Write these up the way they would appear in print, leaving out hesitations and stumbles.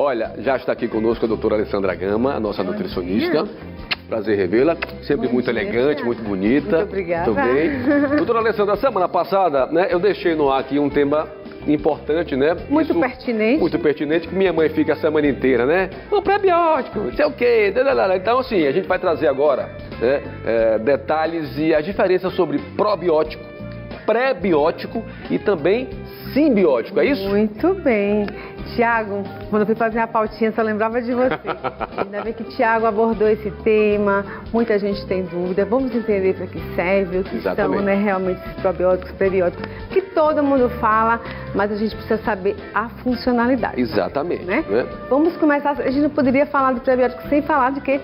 Olha, já está aqui conosco a doutora Alessandra Gama, a nossa nutricionista. Prazer revê-la, sempre muito elegante, muito bonita. Muito obrigada. Tudo bem? Doutora Alessandra, semana passada, né, eu deixei no ar aqui um tema importante, né? Muito pertinente. Muito pertinente, que minha mãe fica a semana inteira, né? O prebiótico, não sei o quê. Então, assim, a gente vai trazer agora, né, detalhes e as diferenças sobre probiótico, pré-biótico e também simbiótico, é isso? Muito bem. Tiago, quando eu fui fazer a pautinha, só lembrava de você. Ainda bem que Tiago abordou esse tema, muita gente tem dúvida. Vamos entender para que serve, o que são, né, realmente esses probióticos, prebióticos, que todo mundo fala, mas a gente precisa saber a funcionalidade. Exatamente. Né? Vamos começar, a gente não poderia falar de prebiótico sem falar de quê?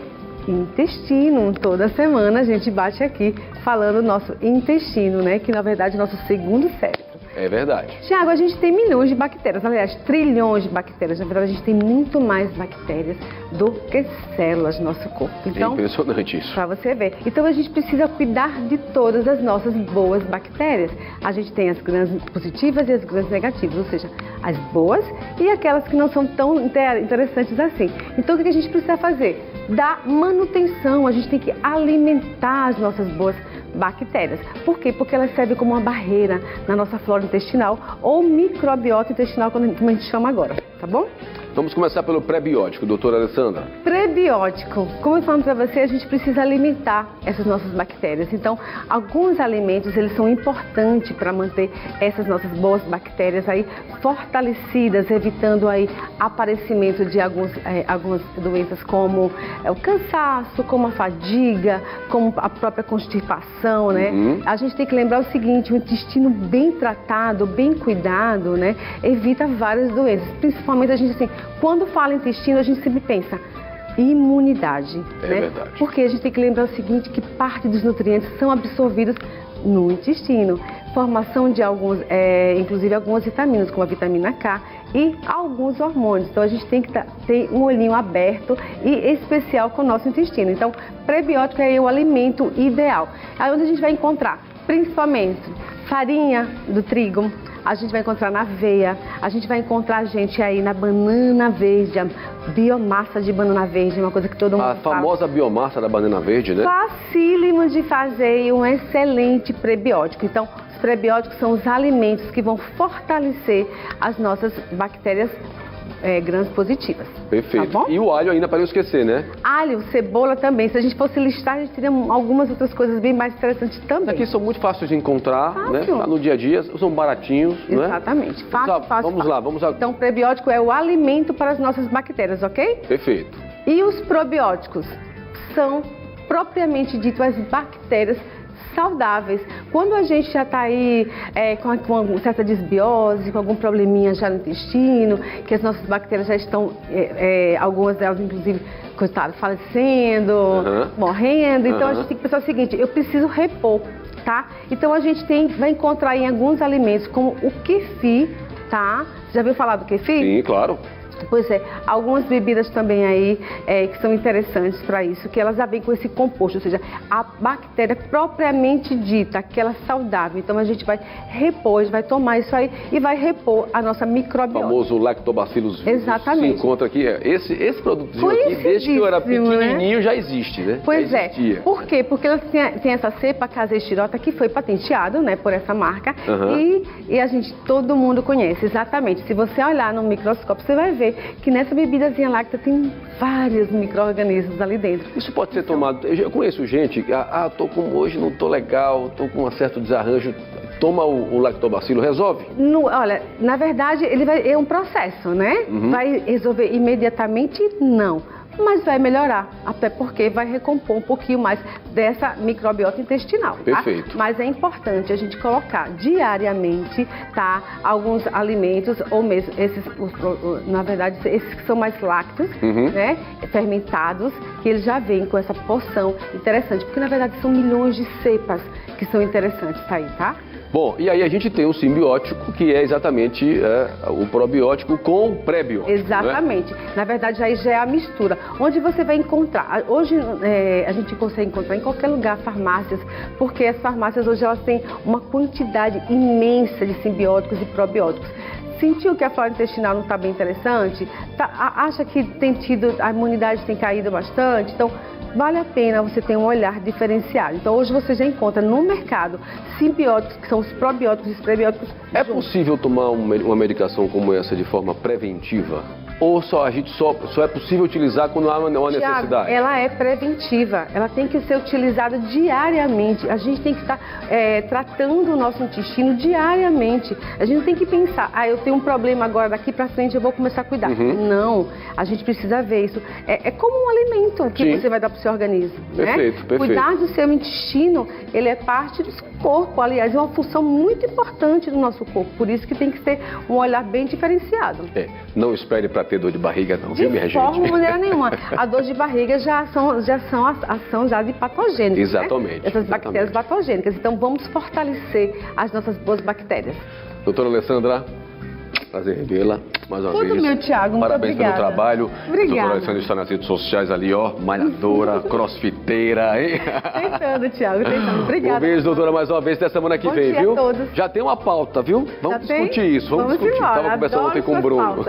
Intestino. Toda semana a gente bate aqui falando do nosso intestino, né? Que na verdade é o nosso segundo cérebro. É verdade. Tiago, a gente tem milhões de bactérias, aliás, trilhões de bactérias. Na verdade, a gente tem muito mais bactérias do que células no nosso corpo. Então, é impressionante isso. Para você ver. Então, a gente precisa cuidar de todas as nossas boas bactérias. A gente tem as grãs positivas e as grãs negativas, ou seja, as boas e aquelas que não são tão interessantes assim. Então, o que a gente precisa fazer? Dar manutenção, a gente tem que alimentar as nossas boas bactérias. Por quê? Porque elas servem como uma barreira na nossa flora intestinal ou microbiota intestinal, como a gente chama agora, tá bom? Vamos começar pelo pré-biótico, doutora Alessandra. Prebiótico. Como eu falo para você, a gente precisa alimentar essas nossas bactérias. Então, alguns alimentos, eles são importantes para manter essas nossas boas bactérias aí fortalecidas, evitando aí aparecimento de algumas doenças como o cansaço, como a fadiga, como a própria constipação, né? A gente tem que lembrar o seguinte, o intestino bem tratado, bem cuidado, né? Evita várias doenças. Principalmente a gente, assim, quando fala intestino, a gente sempre pensa imunidade, né? Verdade. Porque a gente tem que lembrar o seguinte, que parte dos nutrientes são absorvidos no intestino. Formação de alguns, inclusive algumas vitaminas, como a vitamina K e alguns hormônios. Então a gente tem que ter um olhinho aberto e especial com o nosso intestino. Então, prebiótico é o alimento ideal. Aí onde a gente vai encontrar, principalmente, farinha do trigo, a gente vai encontrar na aveia, a gente vai encontrar aí na banana verde, a biomassa de banana verde, uma coisa que todo mundo fala. A famosa biomassa da banana verde, né? Facílimo de fazer e um excelente prebiótico. Então, os prebióticos são os alimentos que vão fortalecer as nossas bactérias grãs positivas. Perfeito. Tá bom? E o alho ainda para não esquecer, né? Alho, cebola também. Se a gente fosse listar, a gente teria algumas outras coisas bem mais interessantes também. Aqui são muito fáceis de encontrar, né? Tá no dia a dia, são baratinhos, né? Exatamente. Fácil. Vamos lá. Então, o prebiótico é o alimento para as nossas bactérias, ok? Perfeito. E os probióticos são, propriamente dito, as bactérias saudáveis. Quando a gente já está aí com uma certa desbiose, com algum probleminha já no intestino, que as nossas bactérias já estão, algumas delas inclusive, coitadas, falecendo, morrendo, então a gente tem que pensar o seguinte, eu preciso repor, tá? Então a gente vai encontrar em alguns alimentos, como o kefir, tá? Já ouviu falar do kefir? Sim, claro. Pois é, algumas bebidas também aí que são interessantes para isso, que elas já vêm com esse composto, ou seja, a bactéria propriamente dita, aquela saudável. Então a gente vai repor, a gente vai tomar isso aí e vai repor a nossa microbiota. O famoso Lactobacillus vivus. Exatamente. Se encontra aqui, esse produtozinho aqui, desde que eu era pequenininho, já existe, né? Pois é. Por quê? Porque ela tem essa cepa caseirota que foi patenteado, né, por essa marca e todo mundo conhece, exatamente. Se você olhar no microscópio, você vai ver que nessa bebidazinha láctea tem vários micro-organismos ali dentro. Isso pode ser tomado, eu conheço gente que, hoje não tô legal, tô com um certo desarranjo, toma o lactobacilo, resolve? Olha, na verdade, é um processo, né? Vai resolver imediatamente? Não. Mas vai melhorar, até porque vai recompor um pouquinho mais dessa microbiota intestinal, tá? Perfeito. Mas é importante a gente colocar diariamente, tá? Alguns alimentos, ou mesmo na verdade, esses que são mais lácteos, né? Fermentados, que eles já vêm com essa porção interessante, porque na verdade são milhões de cepas que são interessantes aí, tá? Bom, e aí a gente tem o simbiótico, que é exatamente o probiótico com o pré-biótico. Exatamente. Né? Na verdade, aí já é a mistura. Onde você vai encontrar? Hoje a gente consegue encontrar em qualquer lugar farmácias, porque as farmácias hoje elas têm uma quantidade imensa de simbióticos e probióticos. Sentiu que a flora intestinal não está bem interessante? Acha que a imunidade tem caído bastante? Então, vale a pena você ter um olhar diferenciado. Então, hoje você já encontra no mercado simbióticos, que são os probióticos e os prebióticos. É possível tomar uma medicação como essa de forma preventiva? Ou só é possível utilizar quando há uma necessidade? Tiago, ela é preventiva, ela tem que ser utilizada diariamente. A gente tem que estar tratando o nosso intestino diariamente. A gente não tem que pensar, eu tenho um problema agora, daqui para frente eu vou começar a cuidar. Não, a gente precisa ver isso. É como um alimento que você vai dar para o seu organismo. Perfeito, né? perfeito. Cuidar do seu intestino, ele é parte do seu corpo. Aliás, é uma função muito importante do nosso corpo. Por isso que tem que ter um olhar bem diferenciado. Não espere para ter dor de barriga não, viu, minha gente? De forma maneira nenhuma. A dor de barriga já são ação de patogênicos. Exatamente. Né? Essas bactérias patogênicas. Então vamos fortalecer as nossas boas bactérias. Doutora Alessandra, prazer revê-la mais uma vez. Meu, Tiago, parabéns muito pelo trabalho. Obrigada. Doutora Alessandra está nas redes sociais ali, ó, malhadora, crossfiteira, hein? Tentando, Tiago, tentando. Obrigada. Um beijo, doutora, mais uma vez, até semana que vem, viu? Bom dia a todos. Já tem uma pauta, viu? Vamos discutir isso, vamos discutir. Embora. Estava conversando ontem com o Bruno.